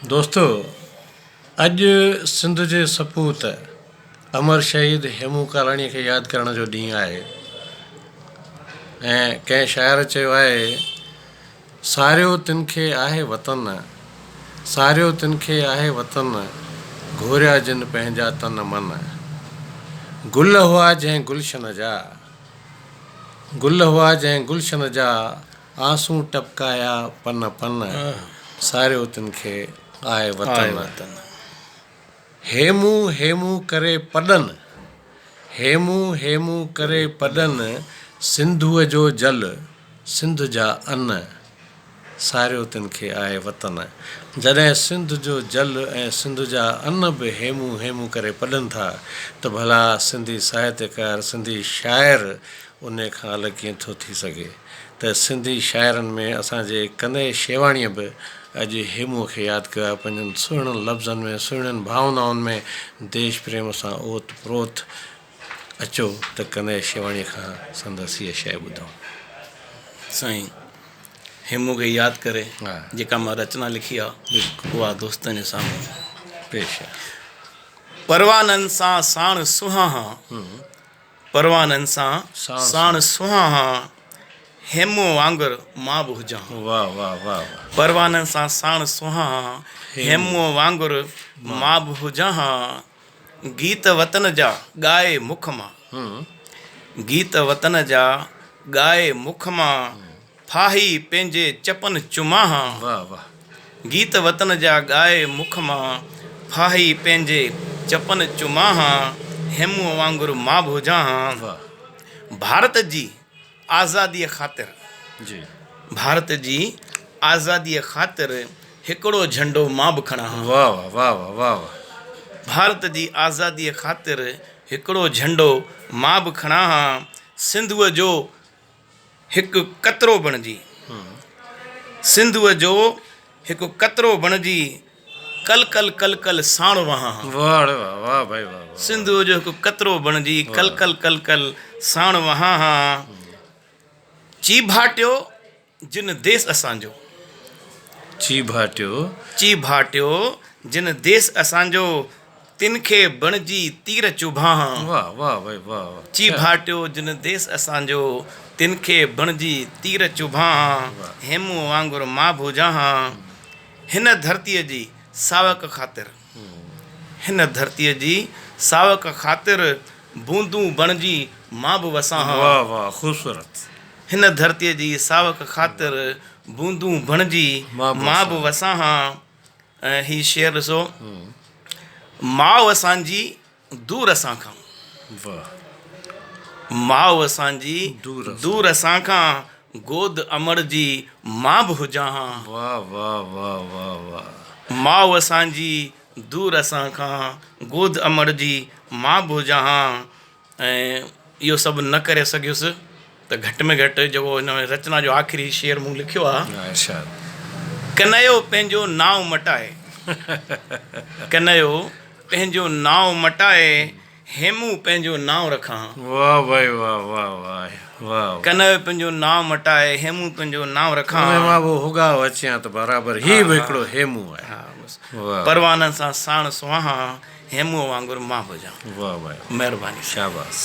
दोस्तों, अॼु सिंध जे सपूत अमर शहीद हेमू कालाणीअ खे यादि करण जो ॾींहुं आहे। ऐं कंहिं शाइर चयो आहे, सारियो तिन खे आहे वतन, सारियो तिन खे आहे वतन, घोरिया जिन पंहिंजा तन मन। गुल हुआ जंहिं गुलशन जा, गुल हुआ जंहिं गुलशन जा, आंसू टपकाया पन पन, सारियो तिन खे आहे वतन। हेमू हेमू करे पॾन, हेमू हेमू करे पॾन, सिंधूअ जो जल सिंध जा अन, सारियो तिन खे आहे वतन। जॾहिं सिंध जो जल ऐं सिंध जा अन बि हेमू हेमू करे पॾनि था त भला सिंधी साहित्यकार, सिंधी शाइर उन खां अलॻि कीअं थो थी सघे। त सिंधी शाइरनि में असांजे कन्हैया शेवाणीअ बि अॼु हेमूअ खे यादि कयो आहे। पंहिंजनि सुहिणनि लफ़्ज़नि में, सुहिणनि भावनाउनि में देश प्रेम सां ओत प्रोत। अचो त कन्हैया शेवाणीअ खां संदसि हीअ शइ ॿुधूं। साईं, हेमू खे यादि करे जेका मां रचना लिखी आहे उहा दोस्तनि जे साम्हूं पेश आहे। परवाननि सां साण सुहां, परवाननि सां साण सुहां, हेमू वांगुरु मां बि हुजां। वाह वाह वाह। परवाननि सां साण सुहां, हेमू वांगुरु मां बि हुजां। गीत वतन जा ॻाए मुख मां, गीत वतन जा ॻाए मुख मां, फाही पंहिंजे चपन चुमां। वाह वाह। गीत वतन जा ॻाए मुख मां, फाही पंहिंजे चपन चुमां, हेमू वांगुरु मां बि हुजां। भारत जी आज़ादीअ ख़ातिर, जी, भारत जी आज़ादीअ ख़ातिर हिकिड़ो झंडो मां बि खणां। वाह वाह वाह वाह वाह। भारत जी आज़ादीअ ख़ातिर हिकिड़ो झंडो मां बि खणां। सिंधूअ जो हिकु कतरो बणिजी, सिंधूअ जो हिकु कतरो बणिजी, कल कल कल कल साण वहां। वाह वाह वाह भाई वाह। सिंधूअ जो हिकु कतरो बणिजी, कल कल कल कल साण वहां। ची भाटियो जिन देश असांजो, ची भाटियो, ची भाटियो जिन देश असांजो, तिन खे बणिजी तीर चुभां। वाह वाह भाई वाह। ची भाटियो जिन देश असांजो, तिन खे बणिजी तीर चुभां, हेमू वांगुरु मां बि हुजां। हिन धरतीअ जी सावक ख़ातिर, हिन धरतीअ जी सावक ख़ातिर, बूंदूं बणिजी मां बि वसां। वाह वाह ख़ूबसूरत। हिन धरतीअ जी सावक ख़ातिर, बूंदूं बणिजी मां बि वसां। ऐं हीउ शेर ॾिसो, माउ असांजी दूर असां खां, माउ असांजी दूर असां खां, गोद अमर जी मां बि हुजां। वाह वाह वाह वाह वाह। माउ असांजी दूर असां खां, गोद अमर जी मां बि हुजां। ऐं इहो सभु न करे सघियुसि त घटि में घटि जेको हिन में रचना जो आख़िरी शेर मूं लिखियो आहे, कन्हैयो पंहिंजो नाव मटाए, कन्हैयो पंहिंजो नाव मटाए, हेमू पंहिंजो नाव रखां। वाह भाई वाह वाह वाह वाह। कन्हैयो पंहिंजो नाव मटाए, हेमू पंहिंजो नाव रखां। मां बि हुगा अचियां त बराबरि ही बि हिकिड़ो हेमू आहे। परवाननि सां साण सुहां, हेमू वांगुरु मां बि हुजां। वाह भाई, महिरबानी, शाबाश।